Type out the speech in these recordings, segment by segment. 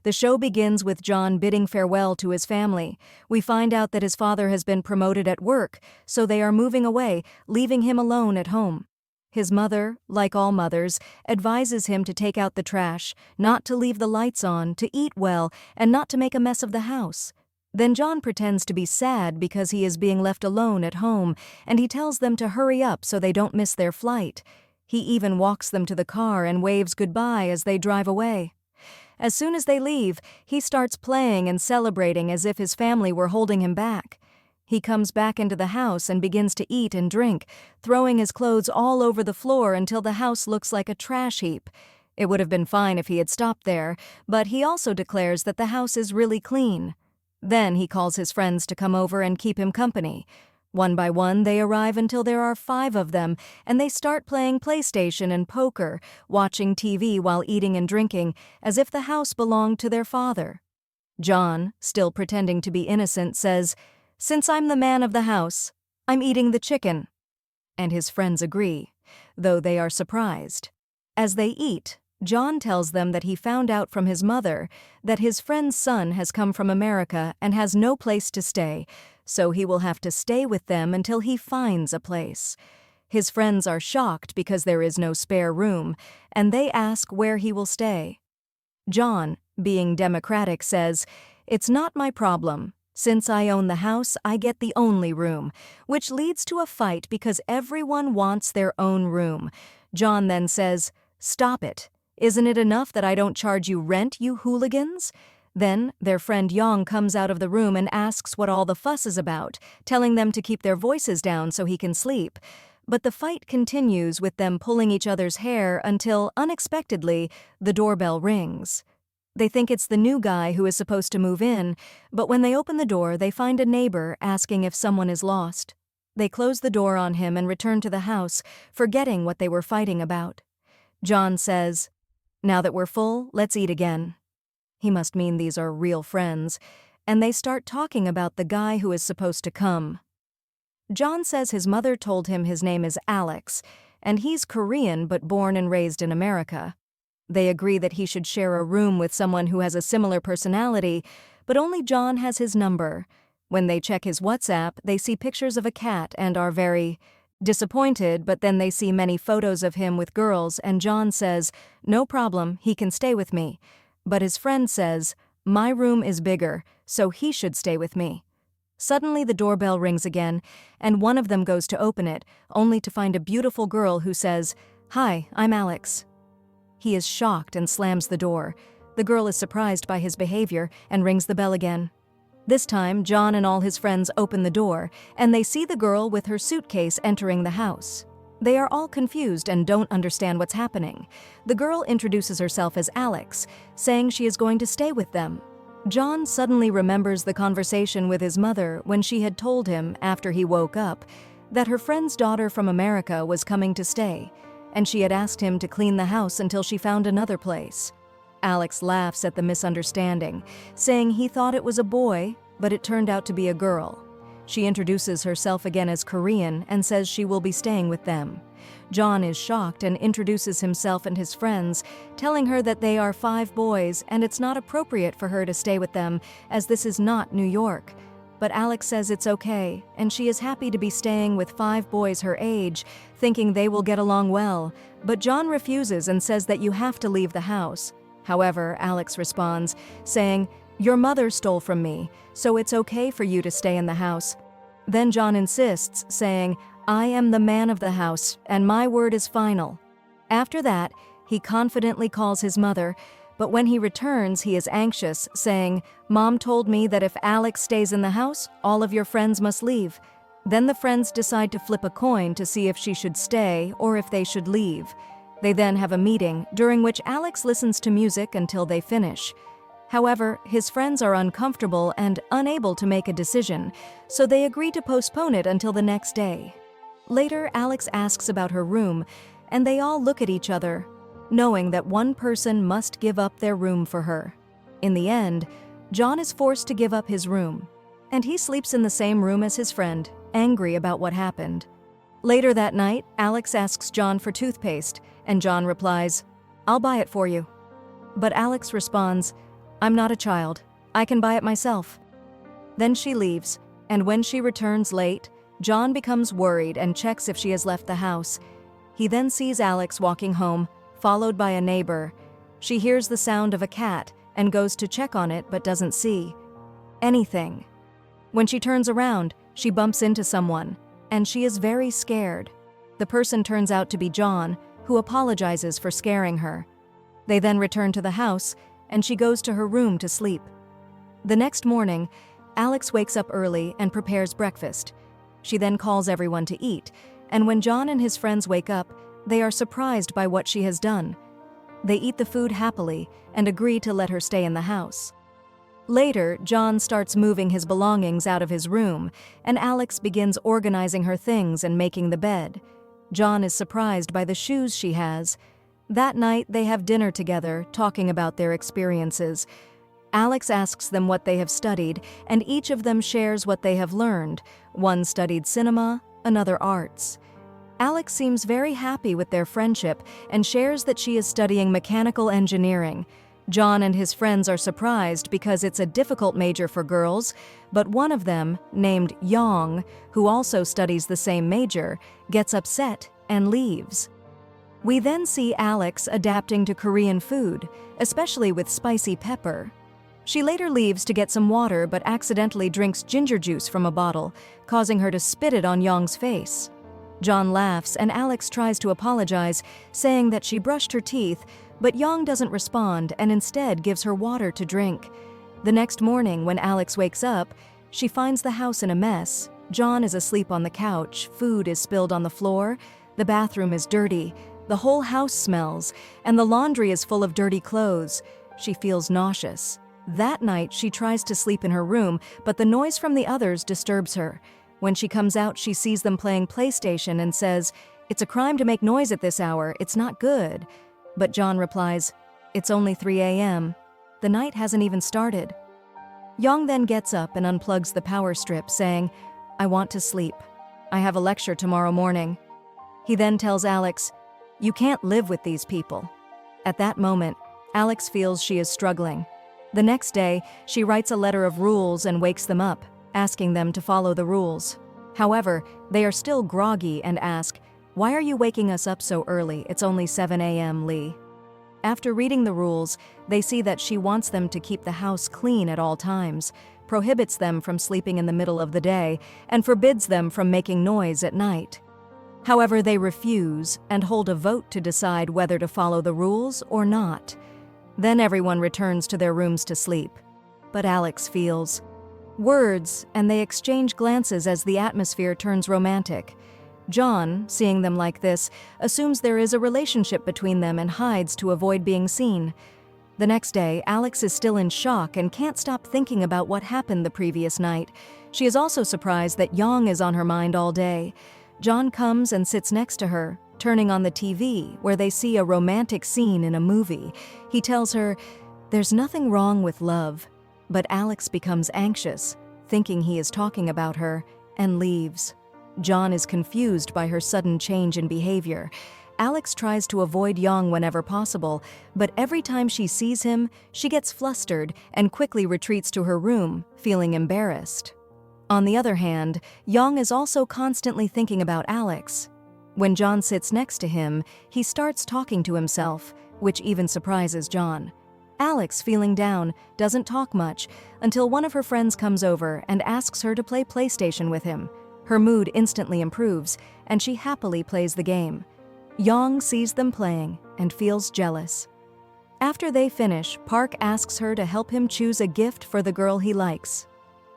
The show begins with John bidding farewell to his family. We find out that his father has been promoted at work, so they are moving away, leaving him alone at home. His mother, like all mothers, advises him to take out the trash, not to leave the lights on, to eat well, and not to make a mess of the house. Then John pretends to be sad because he is being left alone at home, and he tells them to hurry up so they don't miss their flight. He even walks them to the car and waves goodbye as they drive away. As soon as they leave, he starts playing and celebrating as if his family were holding him back. He comes back into the house and begins to eat and drink, throwing his clothes all over the floor until the house looks like a trash heap. It would have been fine if he had stopped there, but he also declares that the house is really clean. Then he calls his friends to come over and keep him company. One by one, they arrive until there are 5 of them, and they start playing PlayStation and poker, watching TV while eating and drinking, as if the house belonged to their father. John, still pretending to be innocent, says, "Since I'm the man of the house, I'm eating the chicken." And his friends agree, though they are surprised. As they eat, John tells them that he found out from his mother that his friend's son has come from America and has no place to stay, so he will have to stay with them until he finds a place. His friends are shocked because there is no spare room, and they ask where he will stay. John, being democratic, says, "It's not my problem. Since I own the house, I get the only room," which leads to a fight because everyone wants their own room. John then says, "Stop it. Isn't it enough that I don't charge you rent, you hooligans?" Then their friend Yong comes out of the room and asks what all the fuss is about, telling them to keep their voices down so he can sleep. But the fight continues with them pulling each other's hair until, unexpectedly, the doorbell rings. They think it's the new guy who is supposed to move in, but when they open the door, they find a neighbor asking if someone is lost. They close the door on him and return to the house, forgetting what they were fighting about. John says, "Now that we're full, let's eat again." He must mean these are real friends, and they start talking about the guy who is supposed to come. John says his mother told him his name is Alex, and he's Korean but born and raised in America. They agree that he should share a room with someone who has a similar personality, but only John has his number. When they check his WhatsApp, they see pictures of a cat and are very disappointed, but then they see many photos of him with girls, and John says, "No problem, he can stay with me." But his friend says, "My room is bigger, so he should stay with me." Suddenly the doorbell rings again, and one of them goes to open it, only to find a beautiful girl who says, "Hi, I'm Alex." He is shocked and slams the door. The girl is surprised by his behavior and rings the bell again. This time, John and all his friends open the door, and they see the girl with her suitcase entering the house. They are all confused and don't understand what's happening. The girl introduces herself as Alex, saying she is going to stay with them. John suddenly remembers the conversation with his mother when she had told him, after he woke up, that her friend's daughter from America was coming to stay, and she had asked him to clean the house until she found another place. Alex laughs at the misunderstanding, saying he thought it was a boy, but it turned out to be a girl. She introduces herself again as Korean and says she will be staying with them. John is shocked and introduces himself and his friends, telling her that they are 5 boys and it's not appropriate for her to stay with them, as this is not New York. But Alex says it's okay, and she is happy to be staying with 5 boys her age, thinking they will get along well. But John refuses and says that you have to leave the house. However, Alex responds, saying, "Your mother stole from me, so it's okay for you to stay in the house." Then John insists, saying, "I am the man of the house, and my word is final." After that, he confidently calls his mother, but when he returns, he is anxious, saying, "Mom told me that if Alex stays in the house, all of your friends must leave." Then the friends decide to flip a coin to see if she should stay or if they should leave. They then have a meeting, during which Alex listens to music until they finish. However, his friends are uncomfortable and unable to make a decision, so they agree to postpone it until the next day. Later, Alex asks about her room, and they all look at each other, knowing that one person must give up their room for her. In the end, John is forced to give up his room, and he sleeps in the same room as his friend, angry about what happened. Later that night, Alex asks John for toothpaste, and John replies, "I'll buy it for you." But Alex responds, I'm not a child. I can buy it myself. Then she leaves, and when she returns late, John becomes worried and checks if she has left the house. He then sees Alex walking home, followed by a neighbor. She hears the sound of a cat and goes to check on it but doesn't see anything. When she turns around, she bumps into someone, and she is very scared. The person turns out to be John, who apologizes for scaring her. They then return to the house, and she goes to her room to sleep. The next morning, Alex wakes up early and prepares breakfast. She then calls everyone to eat, and when John and his friends wake up, they are surprised by what she has done. They eat the food happily and agree to let her stay in the house. Later, John starts moving his belongings out of his room, and Alex begins organizing her things and making the bed. John is surprised by the shoes she has. That night, they have dinner together, talking about their experiences. Alex asks them what they have studied, and each of them shares what they have learned. One studied cinema, another arts. Alex seems very happy with their friendship and shares that she is studying mechanical engineering. John and his friends are surprised because it's a difficult major for girls, but one of them, named Yong, who also studies the same major, gets upset and leaves. We then see Alex adapting to Korean food, especially with spicy pepper. She later leaves to get some water but accidentally drinks ginger juice from a bottle, causing her to spit it on Yong's face. John laughs and Alex tries to apologize, saying that she brushed her teeth, but Yong doesn't respond and instead gives her water to drink. The next morning, when Alex wakes up, she finds the house in a mess. John is asleep on the couch, food is spilled on the floor, the bathroom is dirty, the whole house smells, and the laundry is full of dirty clothes. She feels nauseous. That night, she tries to sleep in her room, but the noise from the others disturbs her. When she comes out, she sees them playing PlayStation and says, "It's a crime to make noise at this hour, it's not good." But John replies, "It's only 3 a.m. The night hasn't even started." Yong then gets up and unplugs the power strip, saying, "I want to sleep. I have a lecture tomorrow morning." He then tells Alex, "You can't live with these people." At that moment, Alex feels she is struggling. The next day, she writes a letter of rules and wakes them up, asking them to follow the rules. However, they are still groggy and ask, "Why are you waking us up so early? It's only 7 a.m., Lee." After reading the rules, they see that she wants them to keep the house clean at all times, prohibits them from sleeping in the middle of the day, and forbids them from making noise at night. However, they refuse and hold a vote to decide whether to follow the rules or not. Then everyone returns to their rooms to sleep. But Alex feels words, and they exchange glances as the atmosphere turns romantic. John, seeing them like this, assumes there is a relationship between them and hides to avoid being seen. The next day, Alex is still in shock and can't stop thinking about what happened the previous night. She is also surprised that Yong is on her mind all day. John comes and sits next to her, turning on the TV, where they see a romantic scene in a movie. He tells her, "There's nothing wrong with love," but Alex becomes anxious, thinking he is talking about her, and leaves. John is confused by her sudden change in behavior. Alex tries to avoid Yong whenever possible, but every time she sees him, she gets flustered and quickly retreats to her room, feeling embarrassed. On the other hand, Yong is also constantly thinking about Alex. When John sits next to him, he starts talking to himself, which even surprises John. Alex, feeling down, doesn't talk much until one of her friends comes over and asks her to play PlayStation with him. Her mood instantly improves, and she happily plays the game. Yong sees them playing and feels jealous. After they finish, Park asks her to help him choose a gift for the girl he likes.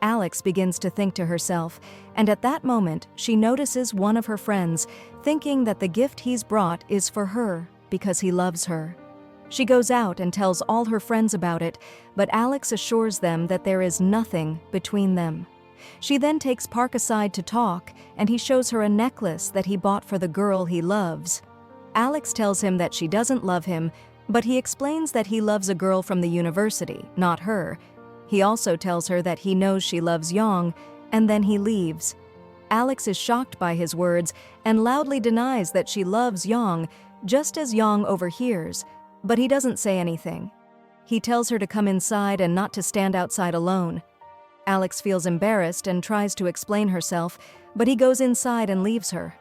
Alex begins to think to herself, and at that moment, she notices one of her friends, thinking that the gift he's brought is for her because he loves her. She goes out and tells all her friends about it, but Alex assures them that there is nothing between them. She then takes Park aside to talk, and he shows her a necklace that he bought for the girl he loves. Alex tells him that she doesn't love him, but he explains that he loves a girl from the university, not her. He also tells her that he knows she loves Yong, and then he leaves. Alex is shocked by his words and loudly denies that she loves Yong, just as Yong overhears, but he doesn't say anything. He tells her to come inside and not to stand outside alone. Alex feels embarrassed and tries to explain herself, but he goes inside and leaves her.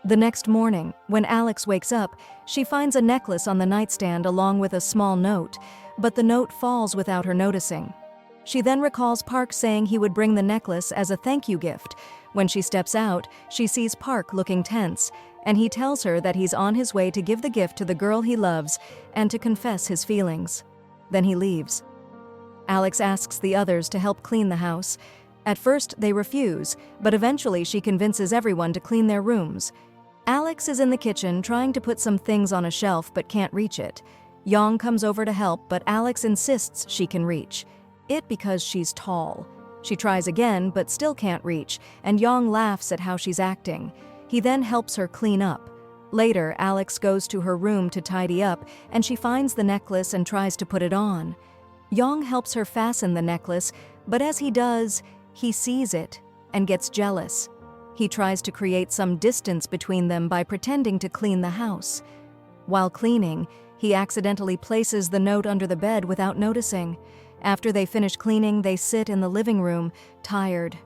The next morning, when Alex wakes up, she finds a necklace on the nightstand along with a small note, but the note falls without her noticing. She then recalls Park saying he would bring the necklace as a thank you gift. When she steps out, she sees Park looking tense, and he tells her that he's on his way to give the gift to the girl he loves and to confess his feelings. Then he leaves. Alex asks the others to help clean the house. At first, they refuse, but eventually she convinces everyone to clean their rooms. Alex is in the kitchen trying to put some things on a shelf but can't reach it. Yong comes over to help, but Alex insists she can reach it because she's tall. She tries again but still can't reach, and Yong laughs at how she's acting. He then helps her clean up. Later, Alex goes to her room to tidy up, and she finds the necklace and tries to put it on. Yong helps her fasten the necklace, but as he does, he sees it and gets jealous. He tries to create some distance between them by pretending to clean the house. While cleaning, he accidentally places the note under the bed without noticing. After they finish cleaning, they sit in the living room, tired.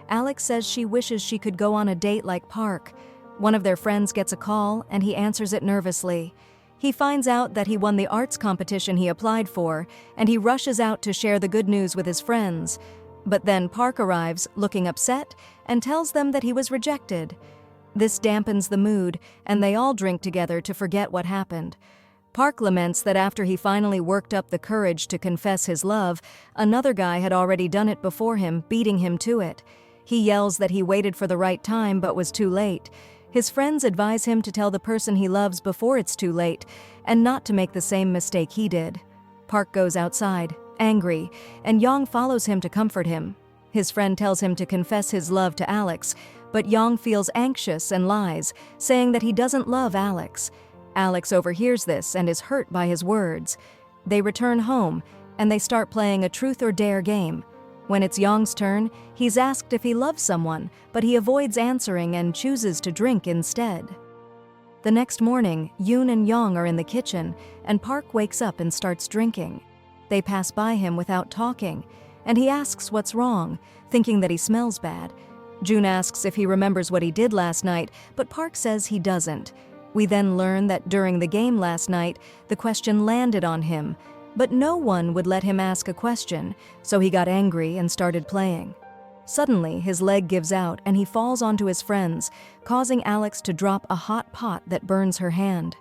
Alex says she wishes she could go on a date like Park. One of their friends gets a call, and he answers it nervously. He finds out that he won the arts competition he applied for, and he rushes out to share the good news with his friends. But then Park arrives, looking upset, and tells them that he was rejected. This dampens the mood, and they all drink together to forget what happened. Park laments that after he finally worked up the courage to confess his love, another guy had already done it before him, beating him to it. He yells that he waited for the right time but was too late. His friends advise him to tell the person he loves before it's too late, and not to make the same mistake he did. Park goes outside, angry, and Yong follows him to comfort him. His friend tells him to confess his love to Alex, but Yong feels anxious and lies, saying that he doesn't love Alex. Alex overhears this and is hurt by his words. They return home, and they start playing a truth or dare game. When it's Yong's turn, he's asked if he loves someone, but he avoids answering and chooses to drink instead. The next morning, Yoon and Yong are in the kitchen, and Park wakes up and starts drinking. They pass by him without talking, and he asks what's wrong, thinking that he smells bad. Jun asks if he remembers what he did last night, but Park says he doesn't. We then learn that during the game last night, the question landed on him, but no one would let him ask a question, so he got angry and started playing. Suddenly, his leg gives out and he falls onto his friends, causing Alex to drop a hot pot that burns her hand.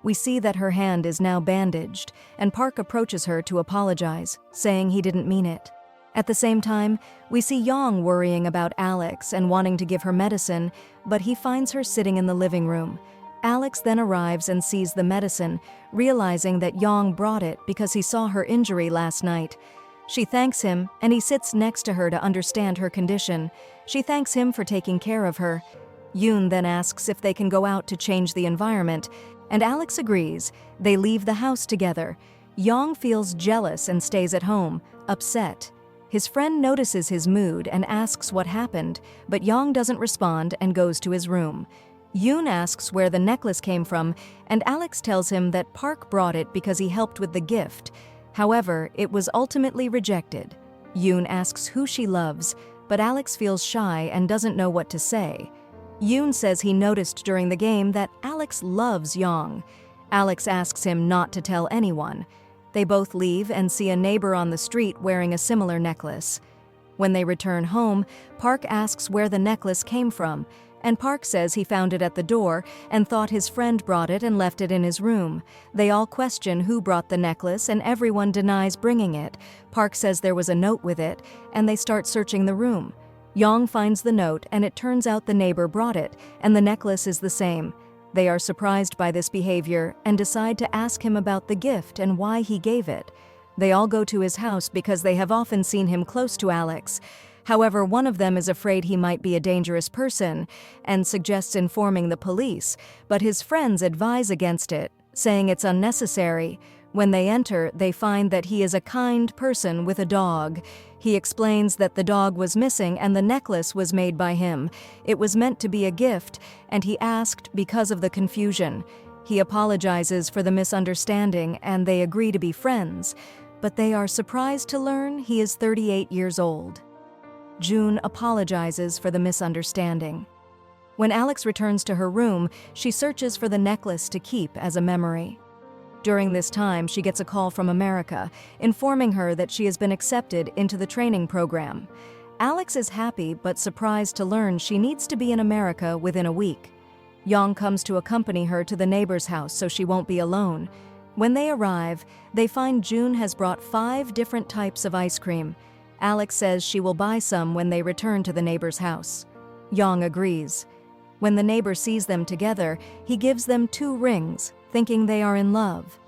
We see that her hand is now bandaged, and Park approaches her to apologize, saying he didn't mean it. At the same time, we see Yong worrying about Alex and wanting to give her medicine, but he finds her sitting in the living room. Alex then arrives and sees the medicine, realizing that Yong brought it because he saw her injury last night. She thanks him, and he sits next to her to understand her condition. She thanks him for taking care of her. Yoon then asks if they can go out to change the environment, and Alex agrees. They leave the house together. Yong feels jealous and stays at home, upset. His friend notices his mood and asks what happened, but Yong doesn't respond and goes to his room. Yoon asks where the necklace came from, and Alex tells him that Park brought it because he helped with the gift. However, it was ultimately rejected. Yoon asks who she loves, but Alex feels shy and doesn't know what to say. Yoon says he noticed during the game that Alex loves Yong. Alex asks him not to tell anyone. They both leave and see a neighbor on the street wearing a similar necklace. When they return home, Park asks where the necklace came from, and Park says he found it at the door and thought his friend brought it and left it in his room. They all question who brought the necklace, and everyone denies bringing it. Park says there was a note with it, and they start searching the room. Yong finds the note, and it turns out the neighbor brought it, and the necklace is the same. They are surprised by this behavior and decide to ask him about the gift and why he gave it. They all go to his house because they have often seen him close to Alex. However, one of them is afraid he might be a dangerous person and suggests informing the police, but his friends advise against it, saying it's unnecessary. When they enter, they find that he is a kind person with a dog. He explains that the dog was missing and the necklace was made by him. It was meant to be a gift, and he asked because of the confusion. He apologizes for the misunderstanding, and they agree to be friends. but they are surprised to learn he is 38 years old. June apologizes for the misunderstanding. When Alex returns to her room, she searches for the necklace to keep as a memory. During this time, she gets a call from America, informing her that she has been accepted into the training program. Alex is happy but surprised to learn she needs to be in America within a week. Yang comes to accompany her to the neighbor's house so she won't be alone. When they arrive, they find June has brought 5 different types of ice cream. Alex says she will buy some when they return to the neighbor's house. Yang agrees. When the neighbor sees them together, he gives them 2 rings, thinking they are in love.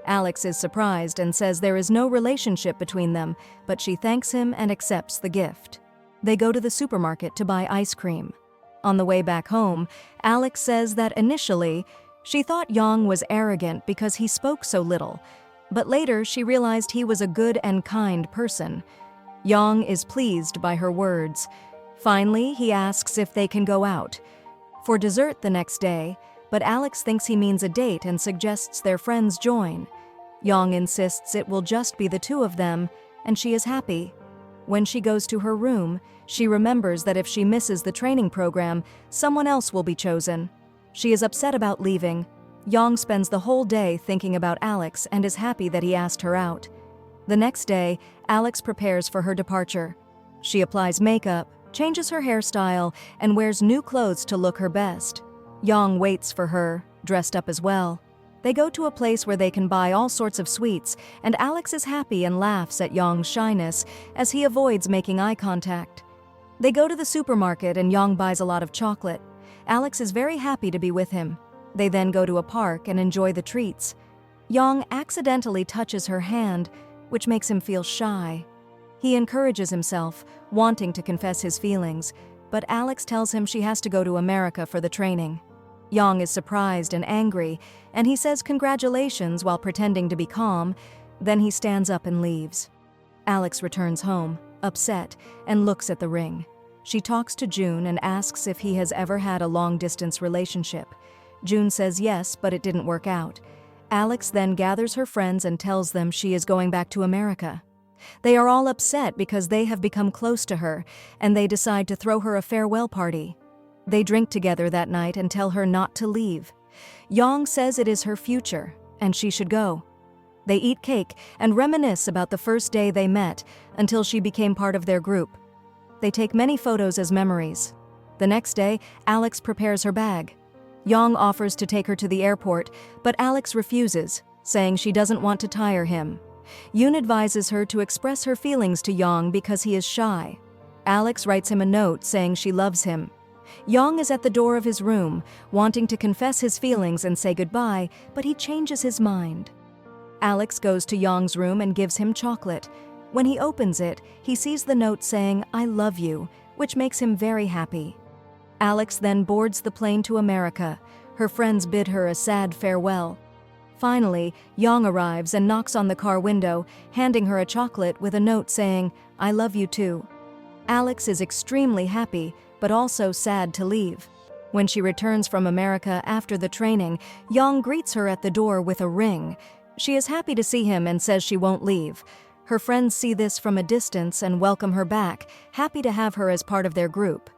Alex is surprised and says there is no relationship between them, but she thanks him and accepts the gift. They go to the supermarket to buy ice cream. On the way back home, Alex says that initially, she thought Yang was arrogant because he spoke so little, but later she realized he was a good and kind person. Yang is pleased by her words. Finally, he asks if they can go out for dessert the next day, but Alex thinks he means a date and suggests their friends join. Yang insists it will just be the 2 of them, and she is happy. When she goes to her room, she remembers that if she misses the training program, someone else will be chosen. She is upset about leaving. Yang spends the whole day thinking about Alex and is happy that he asked her out. The next day, Alex prepares for her departure. She applies makeup, changes her hairstyle, and wears new clothes to look her best. Yang waits for her, dressed up as well. They go to a place where they can buy all sorts of sweets, and Alex is happy and laughs at Yang's shyness as he avoids making eye contact. They go to the supermarket and Yang buys a lot of chocolate. Alex is very happy to be with him. They then go to a park and enjoy the treats. Yang accidentally touches her hand, which makes him feel shy. He encourages himself, wanting to confess his feelings, but Alex tells him she has to go to America for the training. Yang is surprised and angry, and he says congratulations while pretending to be calm. Then he stands up and leaves. Alex returns home, upset, and looks at the ring. She talks to June and asks if he has ever had a long-distance relationship. June says yes, but it didn't work out. Alex then gathers her friends and tells them she is going back to America. They are all upset because they have become close to her, and they decide to throw her a farewell party. They drink together that night and tell her not to leave. Yang says it is her future, and she should go. They eat cake and reminisce about the first day they met until she became part of their group. They take many photos as memories. The next day, Alex prepares her bag. Yang offers to take her to the airport, but Alex refuses, saying she doesn't want to tire him. Yoon advises her to express her feelings to Yang because he is shy. Alex writes him a note saying she loves him. Yang is at the door of his room, wanting to confess his feelings and say goodbye, but he changes his mind. Alex goes to Yang's room and gives him chocolate. When he opens it, he sees the note saying, "I love you," which makes him very happy. Alex then boards the plane to America. Her friends bid her a sad farewell. Finally, Yang arrives and knocks on the car window, handing her a chocolate with a note saying, "I love you too." Alex is extremely happy, but also sad to leave. When she returns from America after the training, Yang greets her at the door with a ring. She is happy to see him and says she won't leave. Her friends see this from a distance and welcome her back, happy to have her as part of their group.